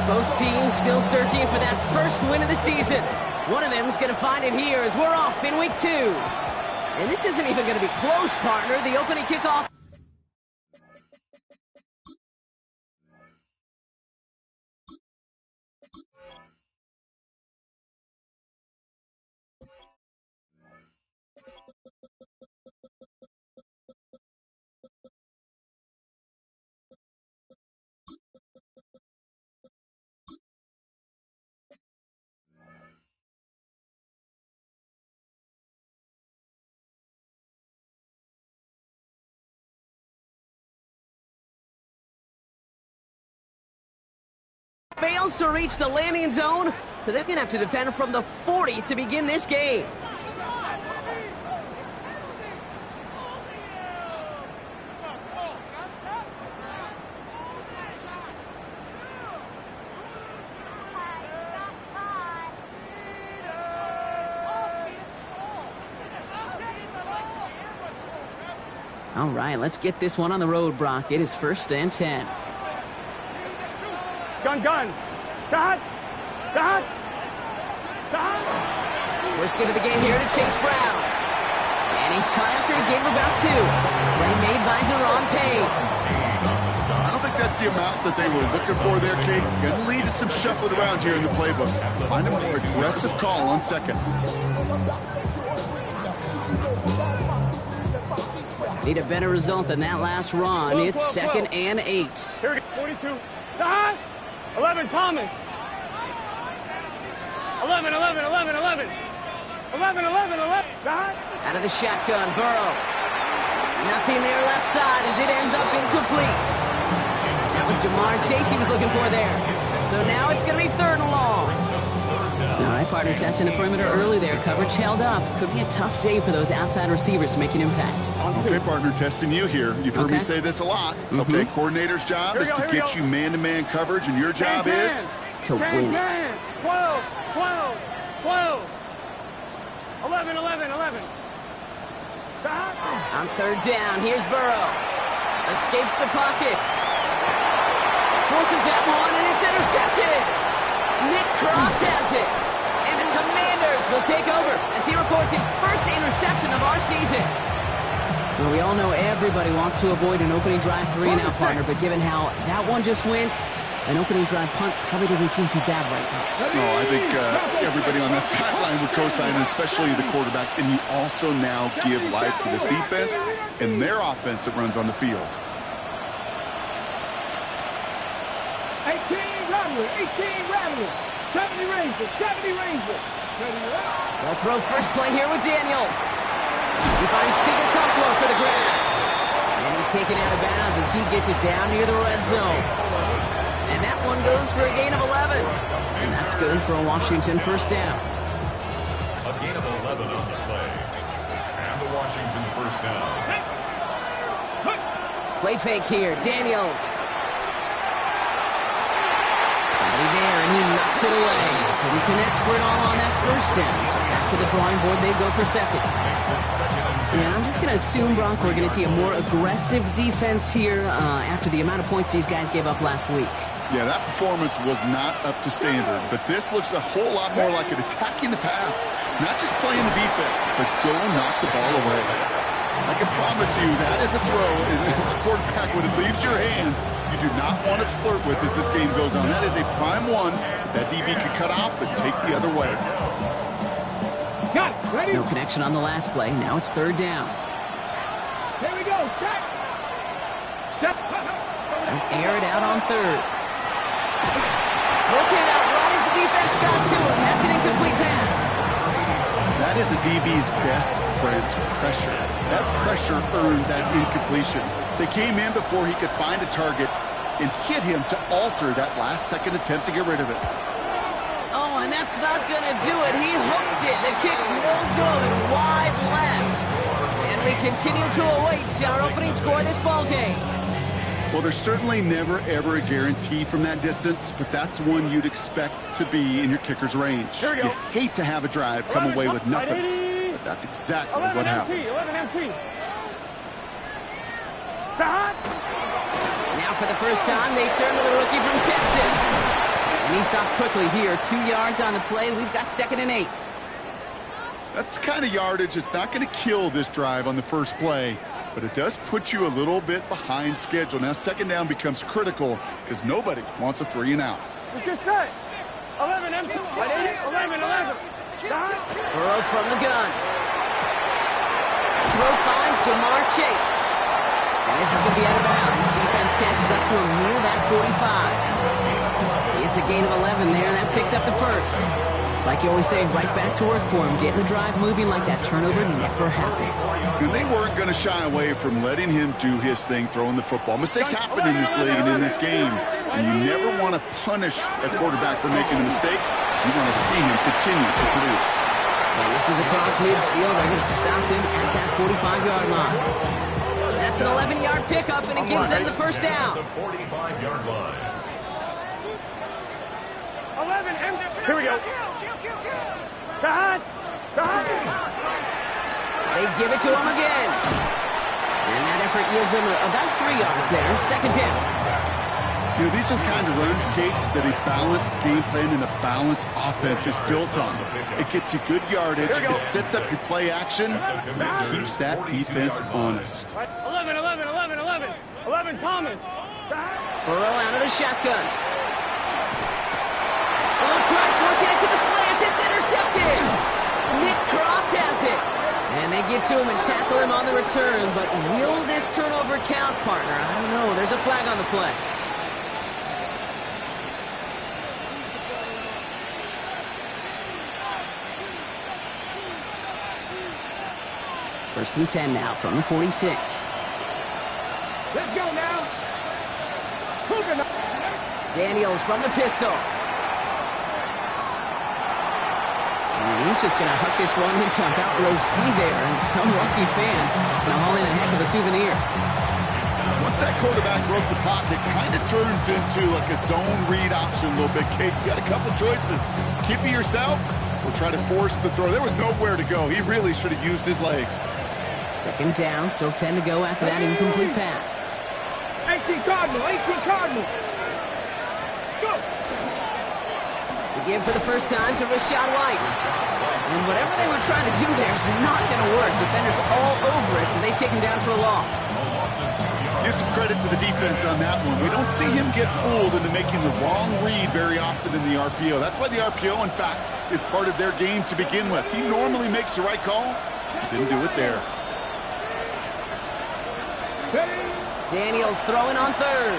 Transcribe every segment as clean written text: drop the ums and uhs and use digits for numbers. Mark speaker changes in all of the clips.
Speaker 1: Both teams still searching for that first win of the season. One of them is going to find it here as we're off in week 2. And this isn't even going to be close, partner. The opening kickoff. Fails to reach the landing zone, so they're going to have to defend from the 40 to begin this game. All right, let's get this one on the road, Brock. It is 1st and 10.
Speaker 2: Gun. Dot.
Speaker 1: First give of the game here to Chase Brown. And he's caught after a game of about 2. Play made by Deron Payne.
Speaker 3: I don't think that's the amount that they were looking for there, Kate. Going to lead to some shuffling around here in the playbook. Find a more aggressive call on 2nd.
Speaker 1: Need a better result than that last run. It's 2nd and 8.
Speaker 2: Here we go. 42. Dot. 11, Thomas. 11. 11.
Speaker 1: Out of the shotgun, Burrow. Nothing there left side as it ends up incomplete. That was Jamar Chase he was looking for there. So now it's going to be 3rd and long. All right, partner, testing the perimeter early there. Coverage held up. Could be a tough day for those outside recievers to make an impact.
Speaker 3: Okay, partner, testing you here. You've heard me say this a lot. Okay, coordinator's job is to get you man-to-man coverage, and your job is
Speaker 1: to win it.
Speaker 2: 12. 11.
Speaker 1: On 3rd down, here's Burrow. Escapes the pocket. Forces that one, and it's intercepted. Nick Cross has it. And the Commanders will take over as he records his first interception of our season. Well, we all know everybody wants to avoid an opening drive 3-and-out, partner, but given how that one just went, an opening drive punt probably doesn't seem too bad right now.
Speaker 3: No, I think everybody on that sideline would co-sign, especially the quarterback. And you also now give life to this defense and their offense that runs on the field.
Speaker 2: 18 Rattler. 70 Rangers.
Speaker 1: They'll throw first play here with Daniels. He finds Tigger Complo for the grab. And he's taken out of bounds as he gets it down near the red zone. And that one goes for a gain of 11. And that's good for a Washington 1st down.
Speaker 4: A gain of 11 on the play. And the Washington 1st down.
Speaker 1: Play fake here. Daniels. Somebody there, and he knocks it away. Couldn't connect for it all on that 1st down. So back to the drawing board, they go for 2nd. And I'm just going to assume, Brock, we're going to see a more aggressive defense here after the amount of points these guys gave up last week.
Speaker 3: Yeah, that performance was not up to standard, but this looks a whole lot more like an attacking the pass. Not just playing the defense, but go knock the ball away. I can promise you that is a throw, and it's a quarterback when it leaves your hands, you do not want to flirt with as this game goes on. That is a prime one that DB could cut off and take the other way.
Speaker 1: No connection on the last play. Now it's 3rd down.
Speaker 2: Here we go.
Speaker 1: Air it out on 3rd. Broken out right as the defense got to him. That's an incomplete pass.
Speaker 3: That is a DB's best friend, pressure. That pressure earned that incompletion. They came in before he could find a target and hit him to alter that last-second attempt to get rid of it.
Speaker 1: Oh, and that's not going to do it. He hooked it. The kick no good. Wide left. And we continue to await our opening score of this ball game.
Speaker 3: Well, there's certainly never, ever a guarantee from that distance, but that's one you'd expect to be in your kicker's range. You hate to have a drive come away with nothing. That's exactly
Speaker 2: 11
Speaker 3: what
Speaker 2: MT,
Speaker 3: happened.
Speaker 2: 11 MT. Hot.
Speaker 1: Now for the first time, they turn to the rookie from Texas. And he stopped quickly here. 2 yards on the play. We've got 2nd and 8.
Speaker 3: That's the kind of yardage. It's not going to kill this drive on the first play, but it does put you a little bit behind schedule. Now 2nd down becomes critical because nobody wants a 3 and out.
Speaker 2: Let's get set. 11 MT. 11.
Speaker 1: Burrow from the gun. Throw finds Jamar Chase. And this is going to be out of bounds. Defense catches up to him near that 45. It's a gain of 11 there, and that picks up the first. It's like you always say, right back to work for him. Getting the drive moving like that turnover never happened.
Speaker 3: And they weren't going to shy away from letting him do his thing, throwing the football. Mistakes happen in this league and in this game. And you never want to punish a quarterback for making a mistake. You want to see him continue to produce.
Speaker 1: And this is across midfield. They're going to stop him at that 45-yard line. That's an 11-yard pickup, and it gives them the first down.
Speaker 4: The 45-yard line.
Speaker 2: 11 MT. Here we go. Hot.
Speaker 1: They give it to him again. And that effort yields him about 3 yards there. 2nd down.
Speaker 3: You know, these are the kind of runs, Kate, that a balanced game plan and a balanced offense is built on. It gets you good yardage, it sets up your play action, and it keeps that defense honest.
Speaker 2: 11 Thomas.
Speaker 1: Burrow out of the shotgun. Oh, try forcing it to the slant. It's intercepted. Nick Cross has it. And they get to him and tackle him on the return. But will this turnover count, partner? I don't know. There's a flag on the play. First and 10 now from the 46.
Speaker 2: Let's go now.
Speaker 1: Daniels from the pistol. And he's just going to hook this one into about row C there. And some lucky fan going to haul in a heck of a souvenir.
Speaker 3: Once that quarterback broke the pocket, it kind of turns into like a zone read option a little bit, Kate. You got a couple choices. Keep it yourself or try to force the throw. There was nowhere to go. He really should have used his legs.
Speaker 1: 2nd down, still 10 to go after that incomplete pass.
Speaker 2: 18 Cardinal. Go.
Speaker 1: The give for the first time to Rachaad White. And whatever they were trying to do there is not going to work. Defenders all over it, so they take him down for a loss.
Speaker 3: Give some credit to the defense on that one. We don't see him get fooled into making the wrong read very often in the RPO. That's why the RPO, in fact, is part of their game to begin with. He normally makes the right call. He didn't do it there.
Speaker 1: Daniels throwing on 3rd.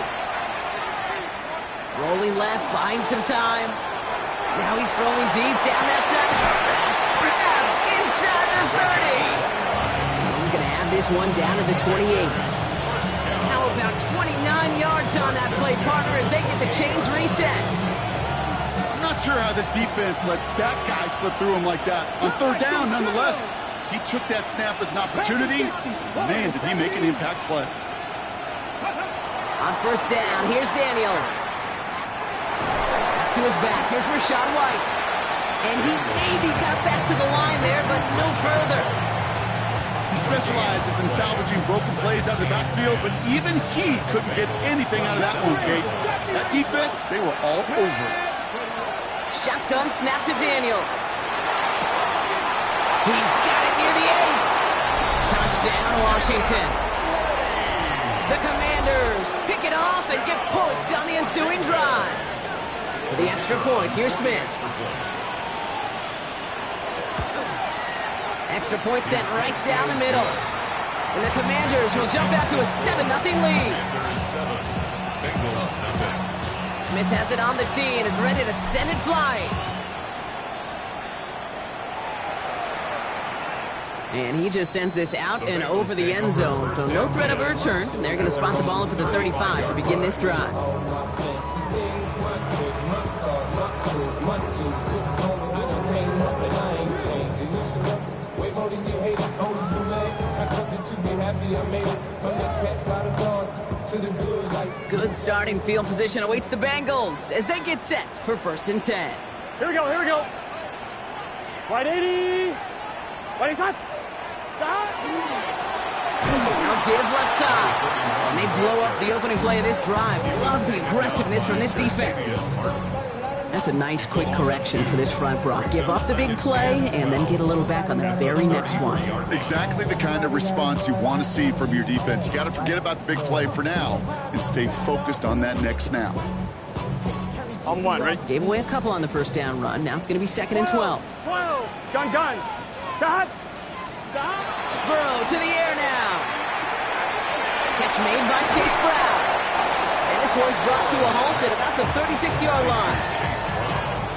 Speaker 1: Rolling left, buying some time. Now he's throwing deep down that side. That's grabbed inside the 30. He's going to have this one down to the 28. How about 29 yards on that play, partner, as they get the chains reset.
Speaker 3: I'm not sure how this defense let that guy slip through him like that. On 3rd down, nonetheless, he took that snap as an opportunity. Man, did he make an impact play.
Speaker 1: On 1st down, here's Daniels. That's to his back. Here's Rachaad White. And he maybe got back to the line there, but no further.
Speaker 3: He specializes in salvaging broken plays out of the backfield, but even he couldn't get anything out of that one, Kate. That defense, they were all over it.
Speaker 1: Shotgun snap to Daniels. He's got it near the 8. Touchdown, Washington. The Commanders pick it off and get points on the ensuing drive. For the extra point, here's Smith. Extra point sent right down the middle. And the Commanders will jump out to a 7-0 lead. Smith has it on the tee and is ready to send it flying. And he just sends this out and over the end zone, so no threat of a return. And they're going to spot the ball up at the 35 to begin this drive. Good starting field position awaits the Bengals as they get set for 1st and 10.
Speaker 2: Here we go. Right 80. Ready, son?
Speaker 1: Now give left side. And they blow up the opening play of this drive. Love the aggressiveness from this defense. That's a nice quick correction for this front, Brock. Give up the big play and then get a little back on the very next one.
Speaker 3: Exactly the kind of response you want to see from your defense. You got to forget about the big play for now and stay focused on that next snap.
Speaker 2: On one, right?
Speaker 1: Gave away a couple on the first down run. Now it's going to be 2nd and 12.
Speaker 2: 12. Gun. Got.
Speaker 1: Burrow to the air now. Catch made by Chase Brown. And this one's brought to a halt at about the 36-yard line.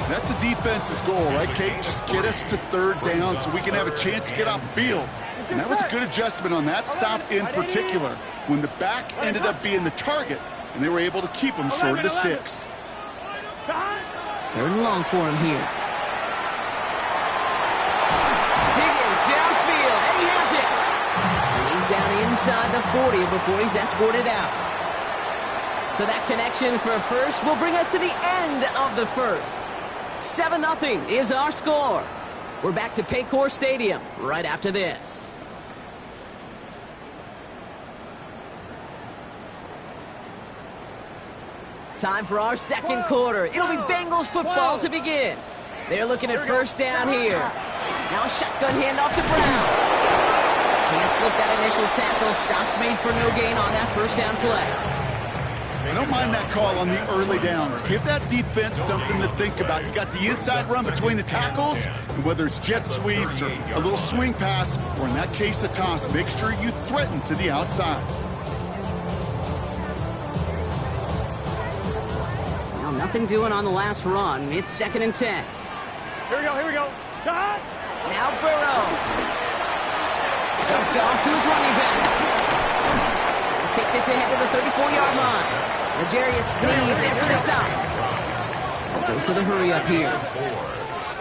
Speaker 3: That's a defense's goal, right, Kate? Just get us to 3rd down so we can have a chance to get off the field. And that was a good adjustment on that stop in particular, when the back ended up being the target, and they were able to keep him short of the sticks.
Speaker 1: 3rd and long for him here. Higgins downfield, and he has it. And he's down inside the 40 before he's escorted out. So that connection for a first will bring us to the end of the first. 7-0 is our score. We're back to Paycor Stadium right after this. Time for our second quarter. It'll be Bengals football to begin. They're looking at first down here. Now a shotgun handoff to Brown. Can't slip that initial tackle. Stops made for no gain on that first down play.
Speaker 3: I don't mind that call on the early downs. Give that defense something to think about. You got the inside run between the tackles, and whether it's jet sweeps or a little swing pass, or in that case a toss, make sure you threaten to the outside.
Speaker 1: Well, nothing doing on the last run. It's 2nd and 10.
Speaker 2: Here we go. Got.
Speaker 1: Now Burrow. Dumped off to his running back. Take this ahead to the 34-yard line. L'Jarius Sneed there for the stop. A dose of the hurry up here.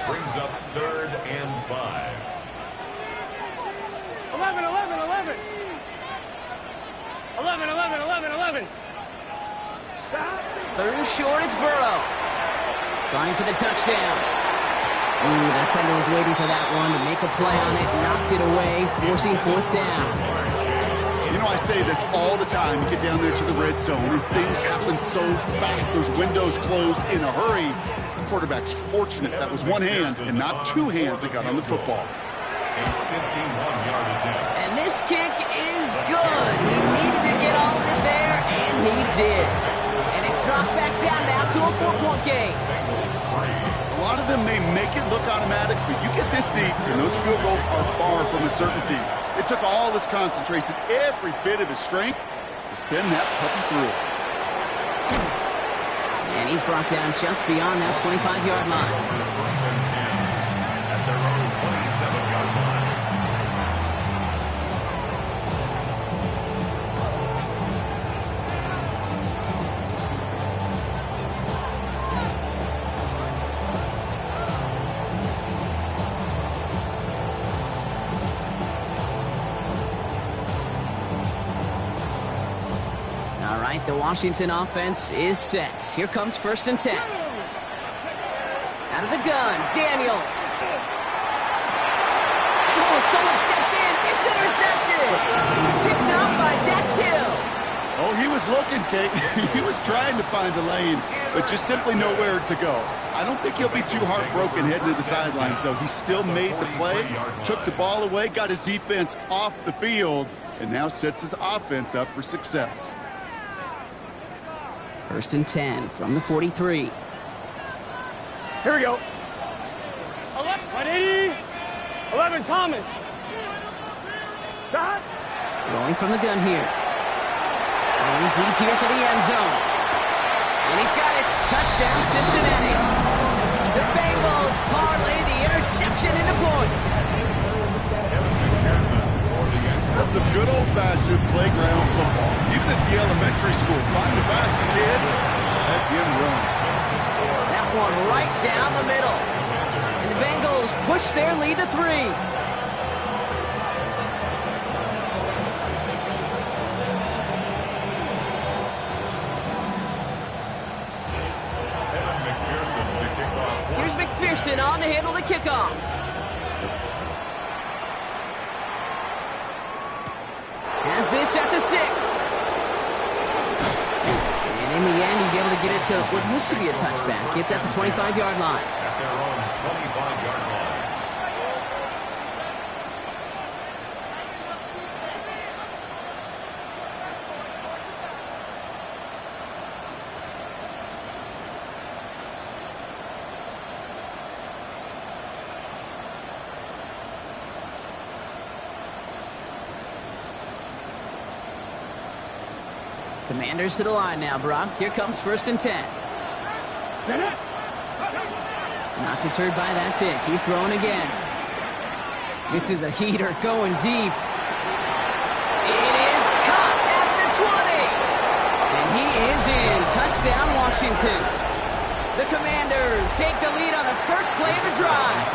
Speaker 4: Brings up 3rd and 5.
Speaker 2: 11.
Speaker 1: 3rd and short, it's Burrow. Trying for the touchdown. Ooh, that defender was waiting for that one to make a play on it. Knocked it away, forcing 4th down.
Speaker 3: You know, I say this all the time. You get down there to the red zone, and things happen so fast. Those windows close in a hurry. The quarterback's fortunate that was one hand and not two hands that got on the football.
Speaker 1: And this kick is good. He needed to get all of it there, and he did. And it's dropped back down now to a 4-point game.
Speaker 3: A lot of them may make it look automatic, but you get this deep, and those field goals are far from a certainty. It took all his concentration, every bit of his strength, to send that puppy through.
Speaker 1: And he's brought down just beyond that 25-yard line.
Speaker 4: At their own 27-yard line.
Speaker 1: All right, the Washington offense is set. Here comes 1st and 10. Out of the gun, Daniels. Oh, someone stepped in. It's intercepted. Picked up by Dax Hill.
Speaker 3: Oh, he was looking, Kate. He was trying to find a lane, but just simply nowhere to go. I don't think he'll be too heartbroken heading to the sidelines, though. He still made the play, took the ball away, got his defense off the field, and now sets his offense up for success.
Speaker 1: 1st and 10 from the 43.
Speaker 2: Here we go. 11, Thomas. Got.
Speaker 1: Throwing from the gun here. Going deep here for the end zone. And he's got it. Touchdown, Cincinnati. The Bengals parlay the interception into points.
Speaker 3: That's some good old-fashioned playground football. Even at the elementary school, find the fastest kid, let him run.
Speaker 1: That one right down the middle. And the Bengals push their lead to 3. Here's McPherson on to handle the kickoff. get it to what used to be a touchback. It's at the 25-yard line.
Speaker 4: At their own 25-yard line.
Speaker 1: Commanders to the line now, Brock. Here comes 1st and 10. Not deterred by that pick. He's throwing again. This is a heater going deep. It is caught at the 20. And he is in. Touchdown, Washington. The Commanders take the lead on the first play of the drive.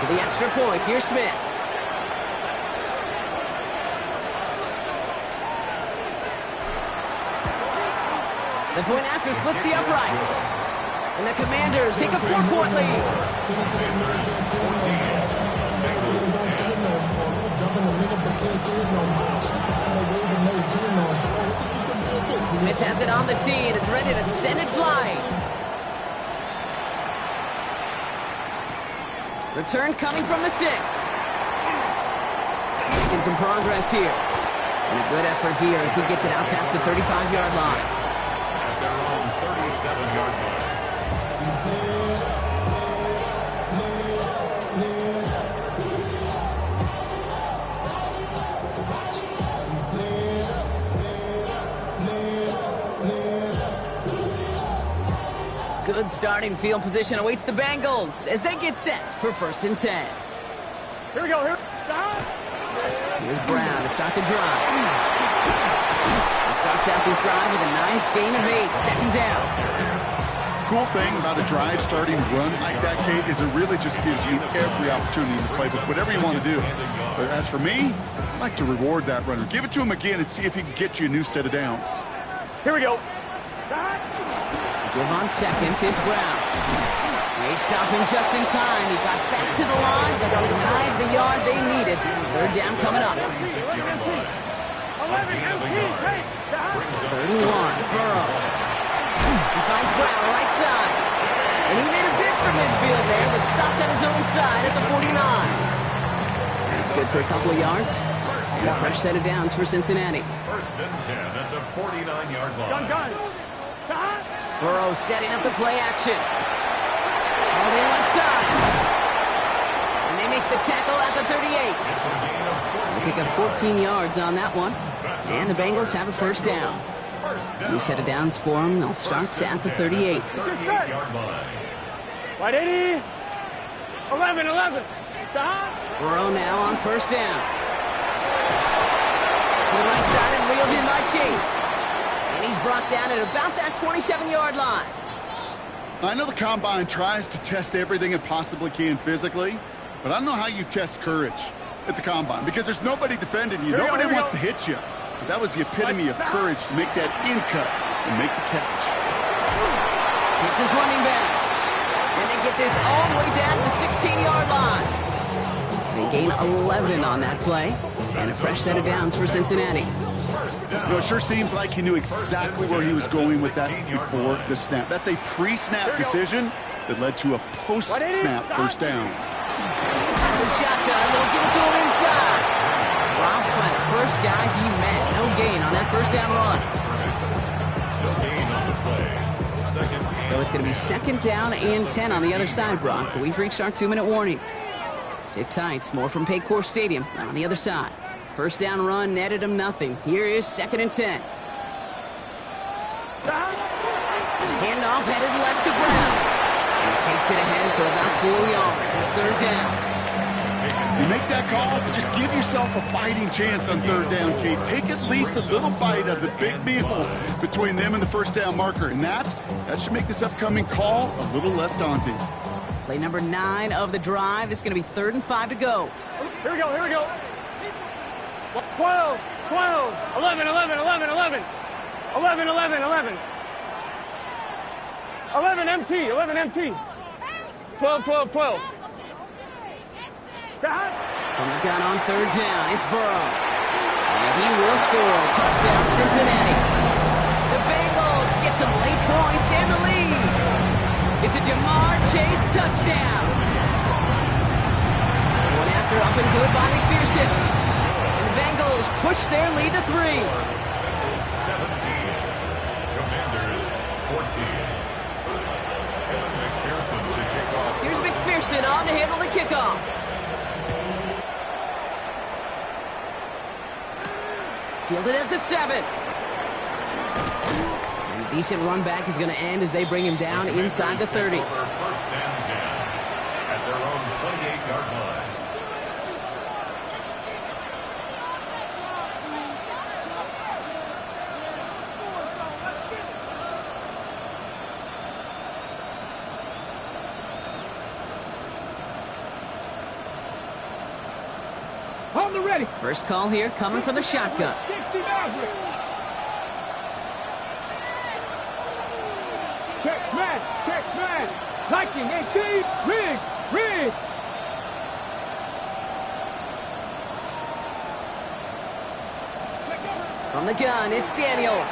Speaker 1: For the extra point, here's Smith. The point after splits the uprights. And the Commanders take a 4-point lead. Smith has it on the tee and it's ready to send it flying. Return coming from the 6. Making some progress here. And a good effort here as he gets it out past the 35-yard line.
Speaker 4: Their own 37-yard line.
Speaker 1: Good starting field position awaits the Bengals as they get set for 1st and 10.
Speaker 2: Here we go.
Speaker 1: Here's Brown to start the drive. Starts out this drive with a nice gain of 8, 2nd down.
Speaker 3: Cool thing about a drive starting run like that, Kate, is it really just gives you every opportunity to play with whatever you want to do. But as for me, I like to reward that runner. Give it to him again and see if he can get you a new set of downs.
Speaker 2: Here we go.
Speaker 1: Give on 2nd, it's Brown. They stop him just in time. He got back to the line, but denied the yard they needed. 3rd down coming up. 31, Burrow. He finds Brown right side. And he made a bid for midfield there, but stopped on his own side at the 49. That's good for a couple of yards. And a fresh set of downs for Cincinnati.
Speaker 4: 1st and 10 at the 49-yard line.
Speaker 2: Gun.
Speaker 1: Burrow setting up the play action. All the left side. And they make the tackle at the 38. They pick up 14 yards on that one. And the Bengals have a 1st down. New set of downs for them. They'll start at the 38.
Speaker 4: 38-yard line.
Speaker 2: Right 80. 11.
Speaker 1: Burrow now on 1st down. To the right side and reeled in by Chase. And he's brought down at about that 27-yard line.
Speaker 3: I know the Combine tries to test everything it possibly can physically, but I don't know how you test courage at the Combine because there's nobody defending you. Nobody wants to hit you. But that was the epitome of courage to make that in cut and make the catch.
Speaker 1: It's his running back. And they get this all the way down to the 16-yard line. They gain 11 on that play. And a fresh set of downs for Cincinnati.
Speaker 3: You know, it sure seems like he knew exactly where he was going with that before the snap. That's a pre-snap decision that led to a post-snap 1st down.
Speaker 1: Out of the shotgun, they'll give it to him inside. Robbed by the first guy he met. No gain on that 1st down run. So it's going to be 2nd down and 10 on the other side, Brock. But we've reached our 2-minute warning. Sit tight. More from Paycor Stadium on the other side. 1st down run netted him nothing. Here is 2nd and 10. Handoff headed left to Brown. And he takes it ahead for about 4 yards. It's 3rd down.
Speaker 3: You make that call to just give yourself a fighting chance on 3rd down, Kate. Take at least a little bite of the big meal between them and the 1st down marker. And that should make this upcoming call a little less daunting.
Speaker 1: Play number 9 of the drive. It's going to be 3rd and 5 to go.
Speaker 2: Here we go. 12. 11. 11 MT. 12.
Speaker 1: From the gun on 3rd down, it's Burrow. And he will score. Touchdown, Cincinnati. The Bengals get some late points and the lead. It's a Jamar Chase touchdown. One after up and good by McPherson. And the Bengals push their lead to 3.
Speaker 4: 17. Commanders 14. McPherson to kick off.
Speaker 1: Here's McPherson on to handle the kickoff. Fielded at the 7. And a decent run back is going to end as they bring him down inside the 30.
Speaker 4: First and 10 at their own 28-yard line.
Speaker 2: Hold the ready.
Speaker 1: First call here coming from the shotgun.
Speaker 2: 60 Maverick. Check man. Liking, 18, rig.
Speaker 1: From the gun, it's Daniels.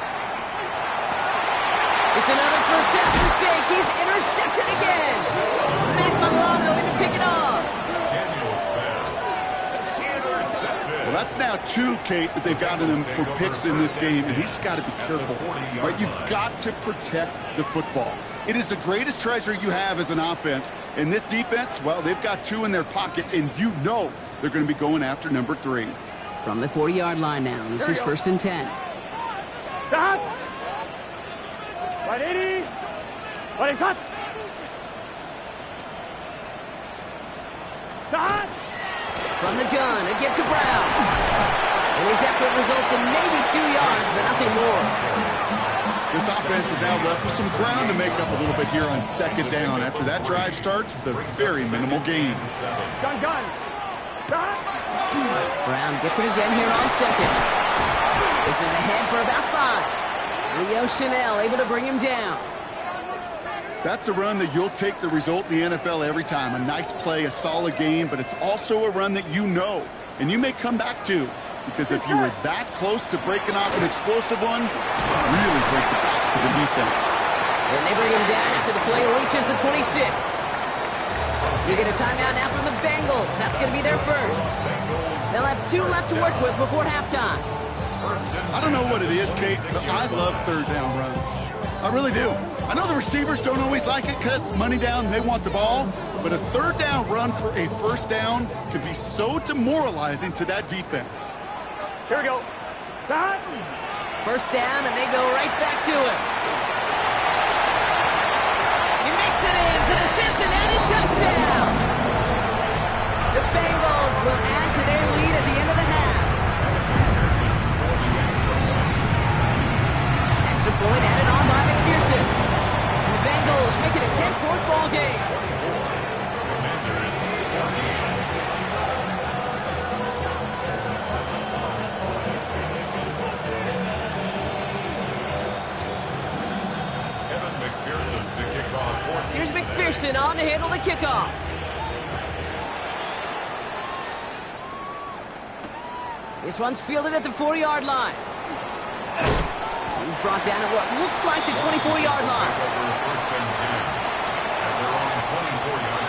Speaker 1: It's another first half mistake. He's intercepted again. Matt Milano in to pick it off.
Speaker 4: Daniels pass. Intercepted.
Speaker 3: Well, that's now 2, Kate, that they've gotten him for picks in this game, and he's got to be careful. Right? You've got to protect the football. It is the greatest treasure you have as an offense. And this defense, well, they've got 2 in their pocket, and you know they're going to be going after number 3.
Speaker 1: From the 40-yard line now, this is first and 10.
Speaker 2: Stop. 180. What is that? Stop.
Speaker 1: From the gun, it gets to Brown. And his effort results in maybe 2 yards, but nothing more.
Speaker 3: This offense is now left with some ground to make up a little bit here on second down after that drive starts with a very minimal gain.
Speaker 2: Gun. Stop.
Speaker 1: Brown gets it again here on second. This is ahead for about 5. Leo Chanel able to bring him down.
Speaker 3: That's a run that you'll take the result in the NFL every time. A nice play, a solid game, but it's also a run that you know and you may come back to. Because if you were that close to breaking off an explosive one, really break the backs of the defense.
Speaker 1: And they bring him down after the play reaches the 26. We get a timeout now from the Bengals. That's going to be their first. They'll have 2 left to work with before halftime.
Speaker 3: I don't know what it is, Kate, but I love third down runs. I really do. I know the receivers don't always like it because money down, they want the ball. But a third down run for a first down can be so demoralizing to that defense.
Speaker 2: Here we go. Stop.
Speaker 1: First down, and they go right back to it. He makes it in for the Cincinnati touchdown. The Bengals will add to their lead at the end of the half. Extra point added on by McPherson. And the Bengals make it a 10-point ball game.
Speaker 4: Commanders 14.
Speaker 1: Here's McPherson on to handle the kickoff. This one's fielded at the 40-yard line. He's brought down at what looks like the 24-yard line.
Speaker 4: First and 10 at their own 24-yard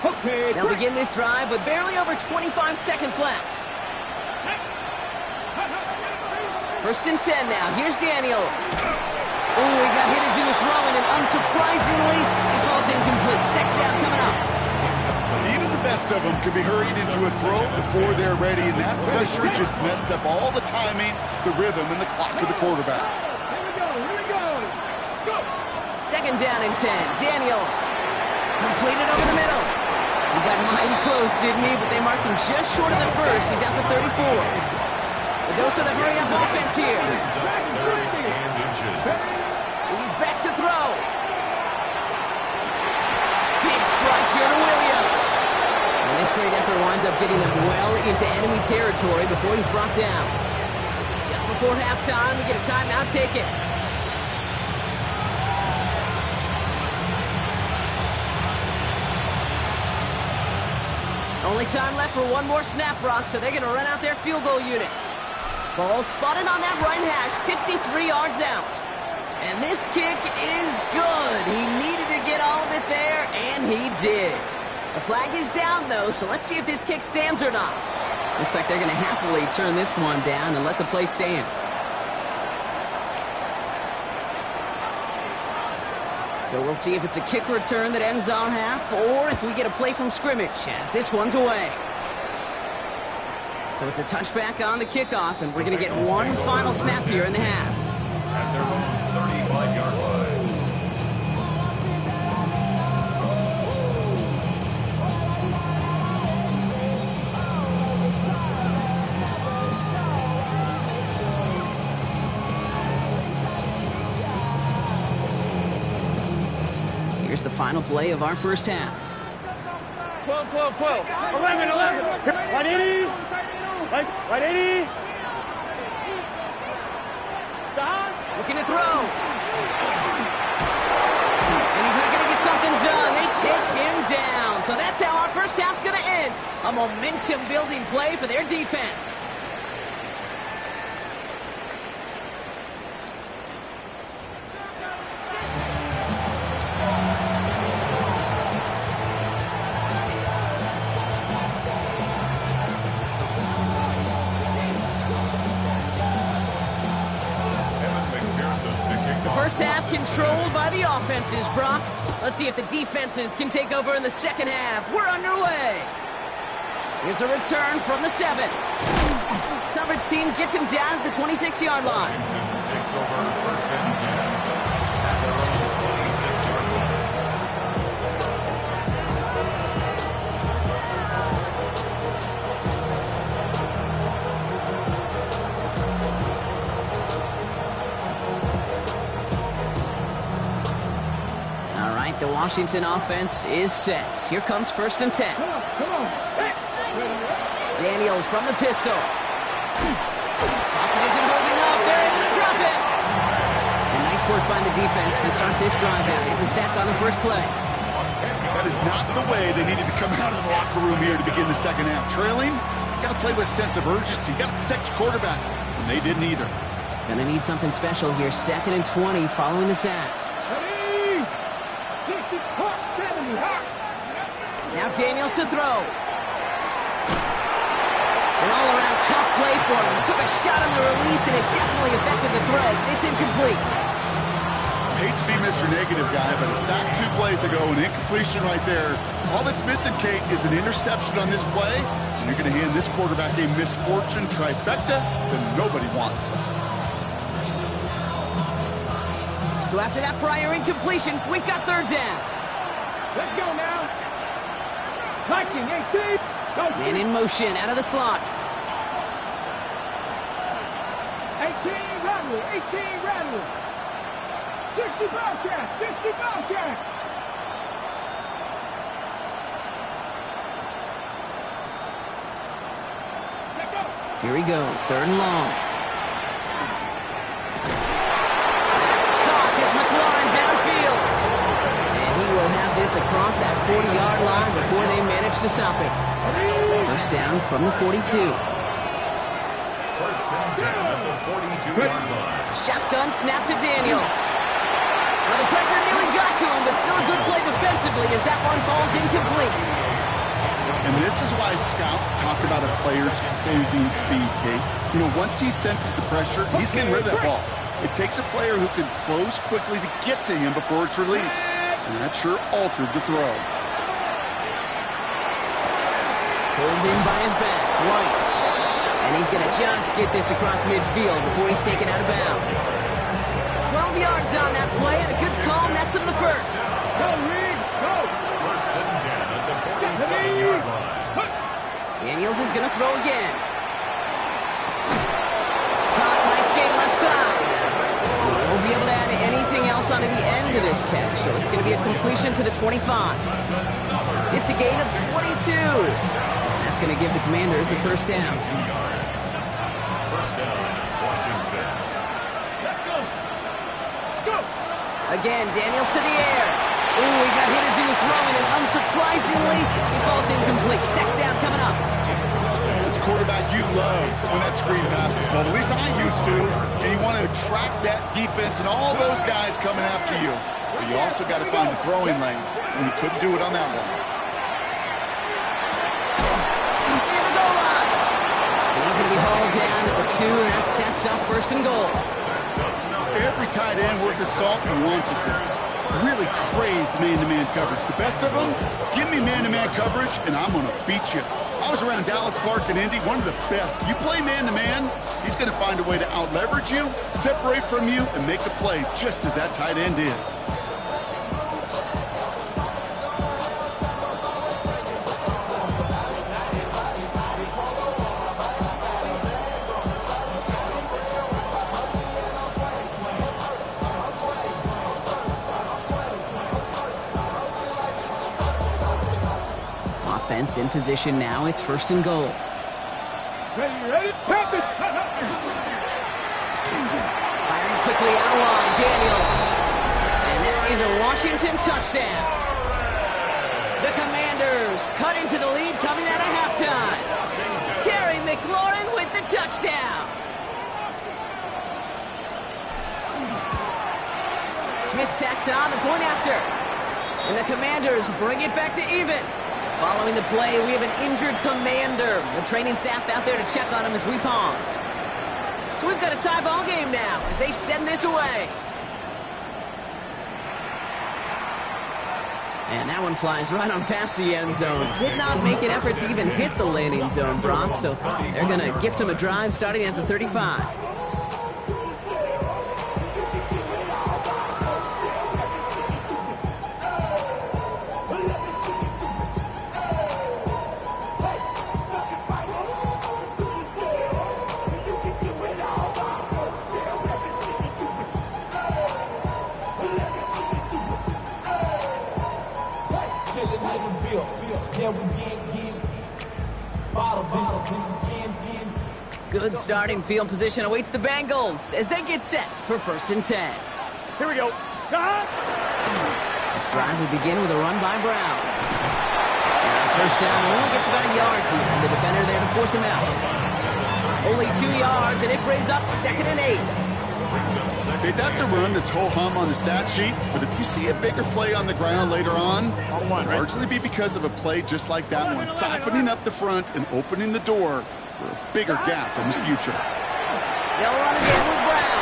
Speaker 4: line.
Speaker 2: Okay.
Speaker 1: They'll begin this drive with barely over 25 seconds left. First and 10 now. Here's Daniels. Ooh, he got hit as he was throwing, and unsurprisingly, he falls incomplete. Second down coming up.
Speaker 3: Even the best of them could be hurried into a throw before they're ready, and that pressure just messed up all the timing, the rhythm, and the clock of the quarterback.
Speaker 2: Here we go. Let's go.
Speaker 1: Second down and 10. Daniels. Completed over the middle. He got mighty close, didn't he? But they marked him just short of the first. He's at the 34. A dose of the hurry-up offense here. He's back to throw. Big strike here to Williams. And this great effort winds up getting them well into enemy territory before he's brought down. Just before halftime, we get a timeout taken. Only time left for one more snap, Brock, so they're going to run out their field goal unit. Ball spotted on that right hash, 53 yards out. And this kick is good. He needed to get all of it there, and he did. The flag is down, though, so let's see if this kick stands or not. Looks like they're going to happily turn this one down and let the play stand. So we'll see if it's a kick return that ends our half, or if we get a play from scrimmage, as this one's away. So it's a touchback on the kickoff, and we're going to get one final snap here in the half.
Speaker 4: At their own 35-yard line.
Speaker 1: Here's the final play of our first half.
Speaker 2: 12, 12, 12. 11, 11. 180. Right 80.
Speaker 1: Looking to throw. And he's not going to get something done. They take him down. So that's how our first half's going to end. A momentum-building play for their defense. First half controlled by the offenses, Brock. Let's see if the defenses can take over in the second half. We're underway. Here's a return from the 7. Coverage team gets him down at the 26-yard line.
Speaker 4: Washington takes over first and 10 at their own 26-yard line.
Speaker 1: The Washington offense is set. Here comes first and 10. Daniels from the pistol. Pocket isn't holding up. They're able to drop it. And nice work by the defense to start this drive out. It's a sack on the first play.
Speaker 3: That is not the way they needed to come out of the locker room here to begin the second half. Trailing, you got to play with a sense of urgency. You got to protect your quarterback. And they didn't either.
Speaker 1: Gonna need something special here. 2nd and 20 following the sack. Now Daniels to throw. An all-around tough play for him. He took a shot on the release, and it definitely affected the throw. It's incomplete.
Speaker 3: I hate to be Mr. Negative guy, but a sack 2 plays ago, an incompletion right there. All that's missing, Kate, is an interception on this play, and you're going to hand this quarterback a misfortune trifecta that nobody wants.
Speaker 1: So after that prior incompletion, we've got 3rd down.
Speaker 2: Let's go now. 19, 18.
Speaker 1: Man in motion out of the slot.
Speaker 2: 18 Radley, 18 Radley. 60 Bobcats, 60 Bobcats. Let's go.
Speaker 1: Here he goes, 3rd and long. That's caught. It's McLaurin downfield. And he will have this across that 40-yard line before they manage to stop it. First down from the 42.
Speaker 4: First and 10 at the 42-yard line.
Speaker 1: Shotgun snap to Daniels. Well, the pressure nearly got to him, but still a good play defensively as that one falls incomplete.
Speaker 3: And this is why scouts talk about a player's closing speed, Kate. You know, once he senses the pressure, he's getting rid of that ball. It takes a player who can close quickly to get to him before it's released. And that sure altered the throw.
Speaker 1: Pulled in by his back, White. And he's going to just get this across midfield before he's taken out of bounds. 12 yards on that play, and a good call nets him the first.
Speaker 2: Go, Reed, go.
Speaker 4: First and 10 at the 47-yard line.
Speaker 1: Daniels is going to throw again. Caught, nice game left side. Won't be able to add anything else onto the end of this catch, so it's going to be a completion to the 25. It's a gain of 22. That's going to give the Commanders a first down.
Speaker 4: First down, Washington.
Speaker 2: Let's go. Let's go.
Speaker 1: Again, Daniels to the air. Ooh, he got hit as he was throwing, and unsurprisingly, he falls incomplete. Second down coming up.
Speaker 3: As a quarterback, you love when that screen passes, but at least I used to. And you want to attract that defense and all those guys coming after you. But you also got to find the throwing lane, and he couldn't do it on that one.
Speaker 1: Near the goal line. And he's going to be hauled down at the 2, and that sets up 1st and goal.
Speaker 3: Every tight end worth his salt wanted this. Really craved man-to-man coverage. The best of them, give me man-to-man coverage, and I'm going to beat you. I was around Dallas, Clark, and Indy, one of the best. You play man-to-man, he's going to find a way to out-leverage you, separate from you, and make the play just as that tight end did.
Speaker 1: Offense in position now. It's 1st and goal.
Speaker 2: Ready? Practice.
Speaker 1: Firing quickly out wide, Daniels. And that is a Washington touchdown. The Commanders cut into the lead coming out of halftime. Terry McLaurin with the touchdown. Smith tacks on the point after. And the Commanders bring it back to even. Following the play, we have an injured Commander. The training staff out there to check on him as we pause. So we've got a tie ball game now as they send this away. And that one flies right on past the end zone. Did not make an effort to even hit the landing zone, Brock. So they're going to gift him a drive starting at the 35. Good starting field position awaits the Bengals as they get set for 1st and 10.
Speaker 2: Here we go.
Speaker 1: This drive will begin with a run by Brown. And first down only gets about a yard here, and the defender there to force him out. Only 2 yards, and it brings up 2nd and 8.
Speaker 3: Okay, that's a run that's ho-hum on the stat sheet, but if you see a bigger play on the ground later on, it'll largely be because of a play just like that one, siphoning up the front and opening the door for a bigger gap in the future.
Speaker 1: They'll run again with Brown.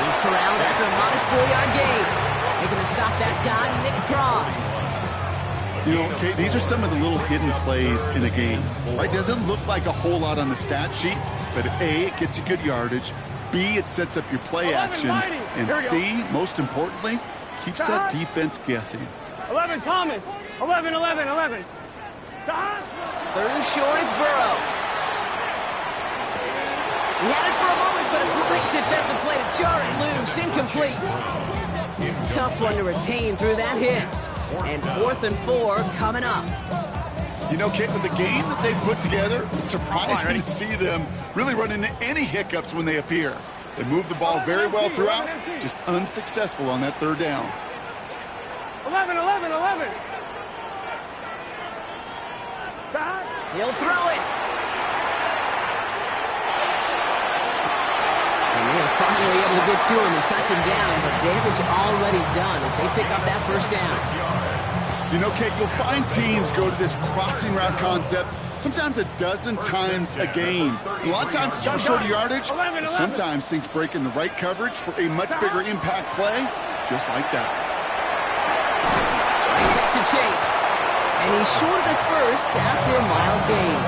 Speaker 1: He's corralled after a modest 4-yard gain. Making the stop that time, Nick Cross.
Speaker 3: You know, Kate, these are some of the little hidden plays in a game. Right? Doesn't look like a whole lot on the stat sheet, but A, it gets you good yardage. B, it sets up your play action. And C, most importantly, keeps that defense guessing.
Speaker 2: 11, Thomas. 11.
Speaker 1: 3rd and short, it's Burrow. He had it for a moment, but a great defensive play to jar it loose. Incomplete. Tough one to retain through that hit. And 4th and 4 coming up.
Speaker 3: You know, Kate, with the game that they put together, it's surprising to see them really run into any hiccups when they appear. They move the ball very well throughout, just unsuccessful on that 3rd down.
Speaker 2: 11.
Speaker 1: He'll throw it. And they are finally able to get to him and touch him down, but damage already done as they pick up that 1st down.
Speaker 3: You know, Kate, you'll find teams go to this crossing route concept sometimes a dozen times a game. A lot of times it's for shorter yardage, but sometimes things break in the right coverage for a much bigger impact play, just like that.
Speaker 1: Right back to Chase. And he's short of the 1st after a mild gain.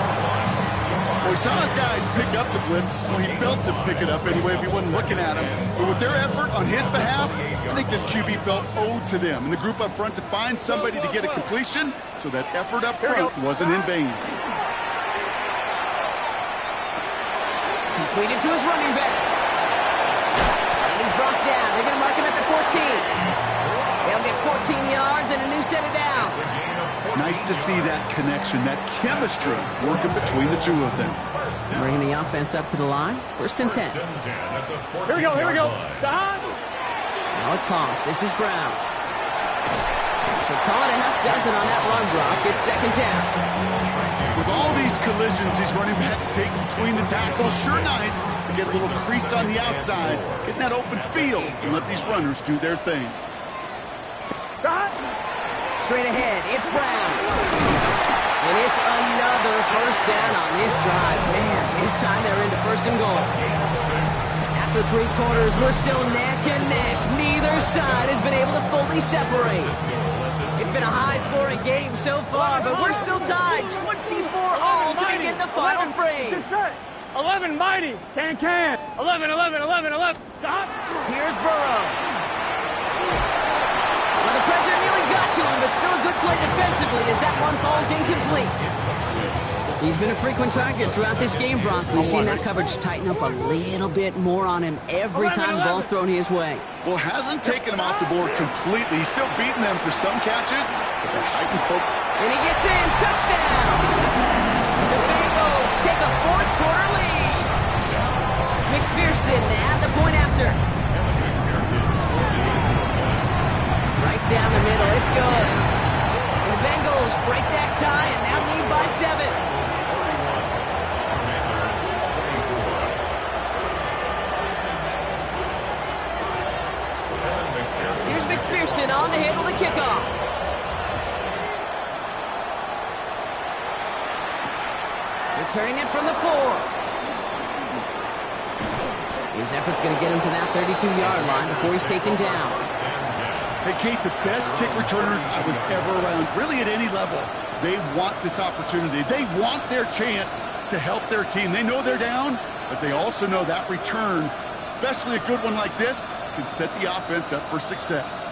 Speaker 3: Well, he saw his guys pick up the blitz. Well, he felt to pick it up anyway if he wasn't looking at him. But with their effort on his behalf, I think this QB felt owed to them and the group up front to find somebody to get a completion, so that effort up front wasn't in vain.
Speaker 1: Completed to his running back. And he's brought down. They're going to mark him at the 14. They'll get 14 yards and a new set of downs.
Speaker 3: Nice to see that connection, that chemistry working between the two of them.
Speaker 1: Bringing the offense up to the line. 1st and 10.
Speaker 2: Here we go.
Speaker 1: Now a toss. This is Brown. So call it a half dozen on that run block. It's second down.
Speaker 3: With all these collisions these running backs take between the tackles, sure nice to get a little crease on the outside, get in that open field, and let these runners do their thing.
Speaker 1: Straight ahead, it's Brown. And it's another first down on this drive. Man, this time they're into first and goal. After 3 quarters, we're still neck and neck. Neither side has been able to fully separate. It's been a high-scoring game so far, but we're still tied. 24-all to begin the final frame.
Speaker 2: 11 mighty. Can. 11.
Speaker 1: Here's Burrow. Well, the pressure nearly got to him, but still a good play defensively as that one falls incomplete. He's been a frequent target throughout this game, Brock. We've seen that coverage tighten up a little bit more on him every time the ball's thrown his way.
Speaker 3: Well, hasn't taken him off the board completely. He's still beating them for some catches, but they're hyping focus.
Speaker 1: And he gets in. Touchdown! The Bengals take a fourth-quarter lead. McPherson at the point after. Right down the middle. It's good. And the Bengals break that tie and now lead by 7. Here's McPherson on to handle the kickoff. Returning it from the 4. His effort's going to get him to that 32-yard line before he's taken down.
Speaker 3: Hey, Kate, the best kick returners I was ever around, really at any level, they want this opportunity. They want their chance to help their team. They know they're down, but they also know that return, especially a good one like this, can set the offense up for success.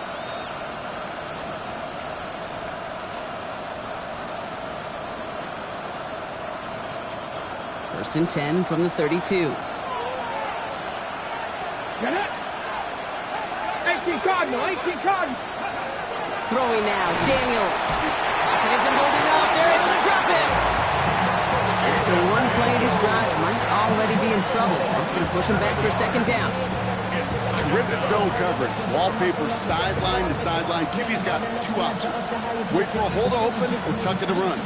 Speaker 1: First and 10 from the 32.
Speaker 2: Get it? 18 Cardinal.
Speaker 1: Throwing now, Daniels. Pocket isn't holding up. They're able to drop him. And after one play of his drive, might already be in trouble. That's going to push him back for second down.
Speaker 3: Terrific zone coverage. Wallpaper sideline to sideline. QB's got 2 options. Wait for a hole to open or tuck it to run.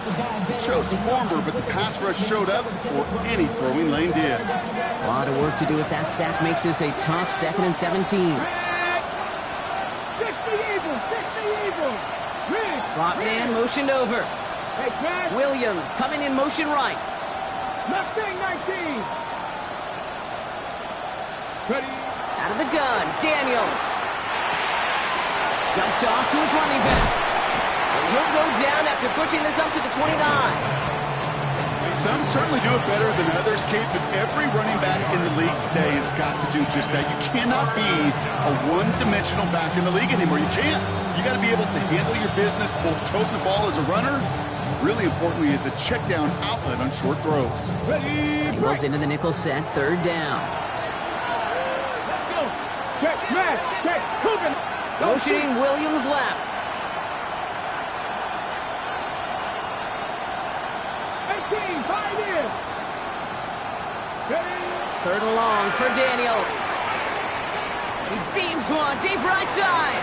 Speaker 3: Chose the former, but the pass rush showed up before any throwing lane did.
Speaker 1: A lot of work to do as that sack makes this a tough 2nd and 17. Slot man motioned over. Williams coming in motion right.
Speaker 2: 19. Ready.
Speaker 1: Out of the gun, Daniels. Dumped off to his running back. And he'll go down after pushing this up to the 29.
Speaker 3: Some certainly do it better than others, Kate, but every running back in the league today has got to do just that. You cannot be a one-dimensional back in the league anymore. You can't. You got to be able to handle your business, both toting the ball as a runner, really importantly as a check-down outlet on short throws.
Speaker 1: Bengals into the nickel set, 3rd down. Motioning Williams left. 3rd and long for Daniels. He beams one, deep right side.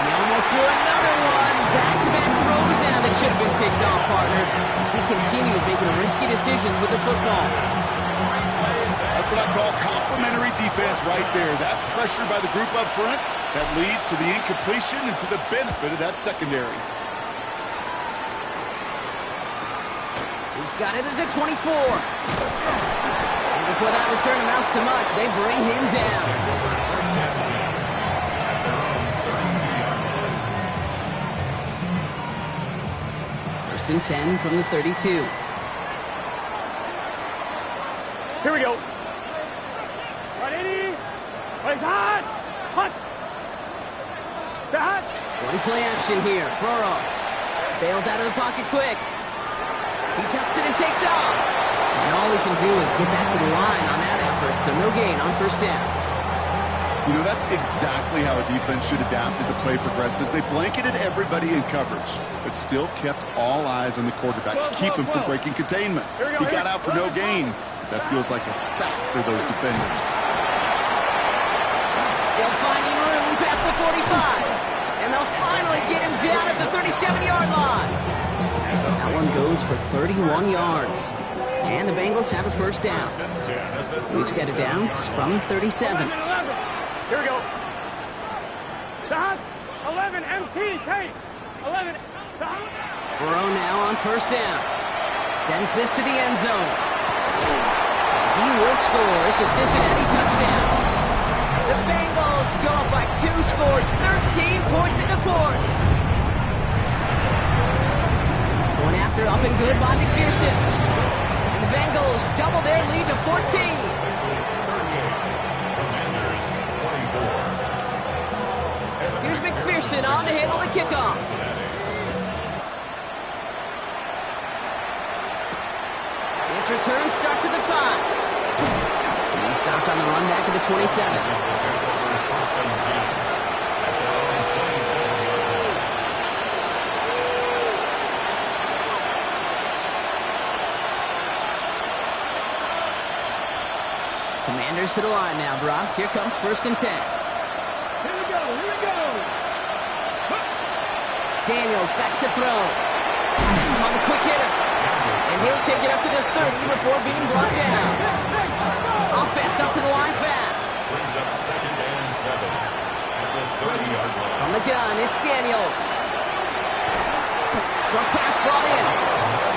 Speaker 1: He almost threw another one. Back-to-back throws now that should have been picked off, partner. As he continues making risky decisions with the football.
Speaker 3: That's what I call complementary defense right there. That pressure by the group up front, that leads to the incompletion and to the benefit of that secondary.
Speaker 1: He's got it at the 24. And before that return amounts to much, they bring him down. First and 10 from the 32.
Speaker 2: Here we go. Ready? Plays hot.
Speaker 1: One play action here. Burrow bails out of the pocket quick. He tucks it and takes off. And all he can do is get back to the line on that effort, so no gain on first down.
Speaker 3: You know, that's exactly how a defense should adapt as a play progresses. They blanketed everybody in coverage, but still kept all eyes on the quarterback to keep him from breaking containment. He got out for no gain. That feels like a sack for those defenders.
Speaker 1: Still finding room past the 45. And they'll finally get him down at the 37-yard line. That one goes for 31 yards. And the Bengals have a first down. We've set it downs from the 37.
Speaker 2: Here we go. Stop. 11 MT, Kate. 11. Stop.
Speaker 1: Burrow now on first down. Sends this to the end zone. He will score. It's a Cincinnati touchdown. The Bengals go up by 2 scores, 13 points in the fourth. Going after up and good by McPherson. And the Bengals double their lead to 14. Here's McPherson on to handle the kickoff. This return starts at the 5. He's stopped on the run back at the 27. Commanders to the line now, Brock. Here comes first and 10.
Speaker 2: Here we go. Here we go.
Speaker 1: Daniels back to throw. Has him on the quick hitter. And he'll take it up to the 30 before being brought down. Offense up to the line fast.
Speaker 4: Brings up 2nd and 7 at the 30-yard line.
Speaker 1: On the gun, it's Daniels. Short pass brought in.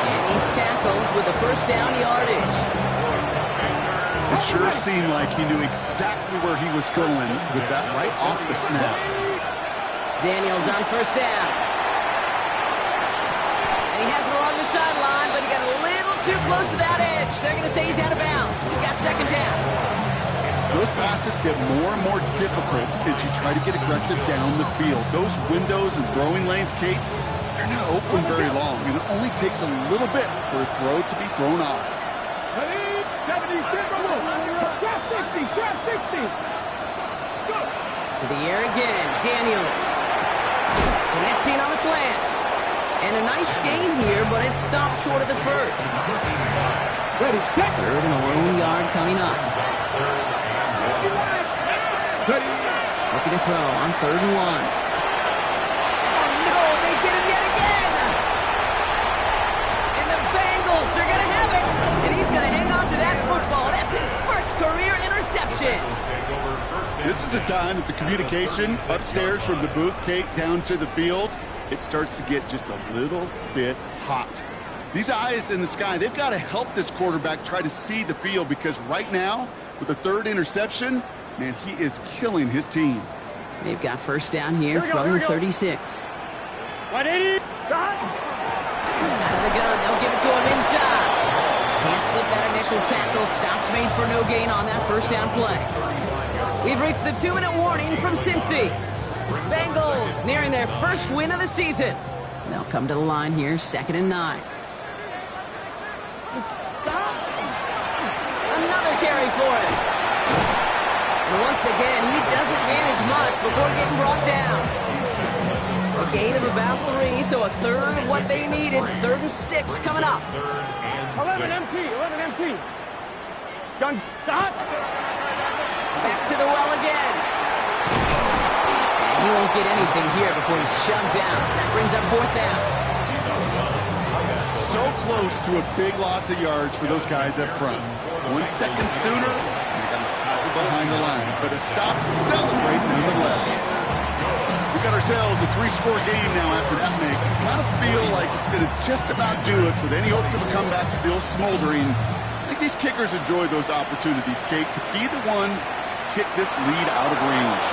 Speaker 1: And he's tackled with the first down yardage.
Speaker 3: It sure seemed like he knew exactly where he was going with that right off the snap.
Speaker 1: Daniels on first down. And he has it along the sideline, but he got a little too close to that edge. They're going to say he's out of bounds. We've got second down.
Speaker 3: Those passes get more and more difficult as you try to get aggressive down the field. Those windows and throwing lanes, Kate, they're not open very long, and it only takes a little bit for a throw to be thrown off.
Speaker 2: 70, 60, 60. Go.
Speaker 1: To the air again, Daniels. Connecting on the slant. And a nice gain here, but it's stopped short of the first.
Speaker 2: Ready, set.
Speaker 1: Third and a lone yard coming up.
Speaker 2: Ready.
Speaker 1: Looking to throw on 3rd and 1. Oh no, they get him yet again! And the Bengals are going to have it! And he's going to hang on to that football. That's his first career interception.
Speaker 3: This is a time that the communication upstairs from the booth, Kate, down to the field, it starts to get just a little bit hot. These eyes in the sky, they've got to help this quarterback try to see the field, because right now, with the 3rd interception, man, he is killing his team.
Speaker 1: They've got first down here from the 36.
Speaker 2: 180. Shot.
Speaker 1: Out of the gun, they'll give it to him inside. Can't slip that initial tackle. Stops made for no gain on that first down play. We've reached the 2-minute warning from Cincy. Bengals nearing their first win of the season. They'll come to the line here, 2nd and 9. Another carry for him. And once again, he doesn't manage much before getting brought down. A gain of about 3, so a third of what they needed. 3rd and 6 coming up.
Speaker 2: 11 MT. 11 MT. Gun stop.
Speaker 1: Back to the well again. And he won't get anything here before he's shoved down. So that brings up 4th down.
Speaker 3: So close to a big loss of yards for those guys up front. 1 second sooner, and they got a tackle behind the line. But a stop to celebrate nonetheless. We got ourselves a 3-score game now after that make. It's got to feel like it's going to just about do it with any hopes of a comeback still smoldering. I think these kickers enjoy those opportunities, Kate, to be the one to kick this lead out of range.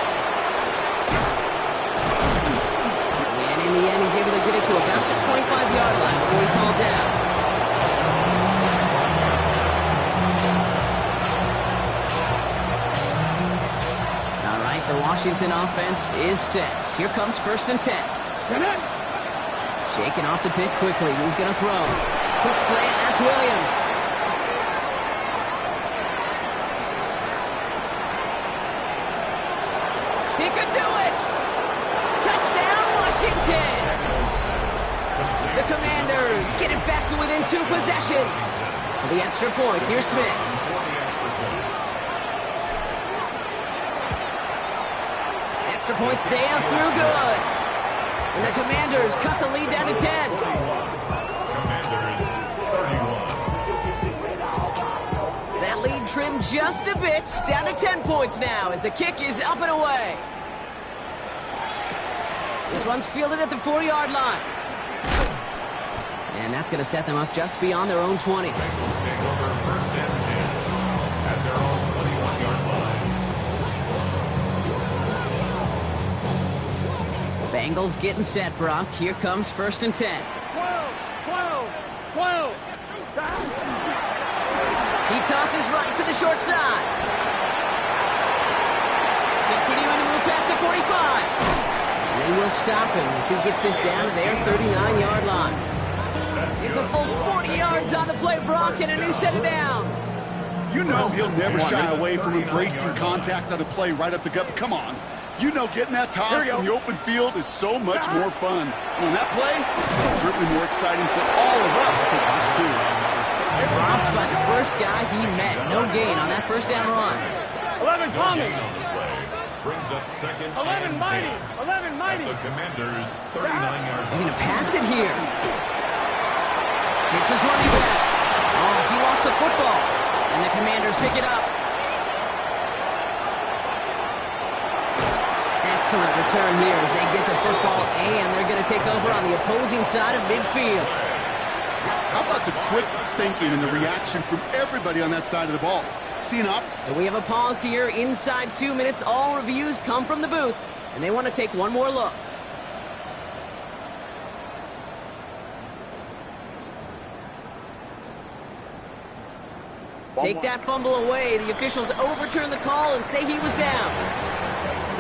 Speaker 1: And in the end, he's able to get it to about the 25-yard line before he's hauled down. All right, the Washington offense is set. Here comes 1st and 10. Shaking off the pick quickly. He's going to throw. Quick slant. That's Williams. He could do it! Touchdown, Washington! The Commanders get it back to within 2 possessions. For the extra point, here's Smith. Extra point sails through good. And the Commanders cut the lead down to 10.
Speaker 4: Commanders 31.
Speaker 1: That lead trimmed just a bit, down to 10 points now as the kick is up and away. This one's fielded at the 40-yard line. And that's going to set them up just beyond their own 20.
Speaker 4: Bengals take over first and 10 at their own 21-yard line.
Speaker 1: Bengals getting set, Brock. Here comes first and 10.
Speaker 2: 12.
Speaker 1: He tosses right to the short side. Continuing to move past the 45. And they will stop him as he gets this down to their 39-yard line. It's a full 40 yards on the play, Brock, and a new set of downs.
Speaker 3: You know he'll never shy away from embracing contact on a play right up the gut. But come on. You know getting that toss in the open field is so much more fun. And on that play, it's certainly more exciting for all of us to watch, too.
Speaker 1: Dropped by the first guy he met. No gain on that first down run.
Speaker 2: 11 Tommy.
Speaker 4: Gain on the play brings up second
Speaker 2: 11
Speaker 4: and
Speaker 2: Mighty.
Speaker 4: 10
Speaker 2: 11 Mighty.
Speaker 4: at the Commanders' 39-yard
Speaker 1: They're
Speaker 4: line.
Speaker 1: going to pass it here. It's his running back. Oh, he lost the football. And the Commanders pick it up. Excellent return here as they get the football, and they're going to take over on the opposing side of midfield.
Speaker 3: How about the quick thinking and the reaction from everybody on that side of the ball? See an op?
Speaker 1: So we have a pause here inside 2 minutes. All reviews come from the booth, and they want to take one more look. Take that fumble away. The officials overturn the call and say he was down.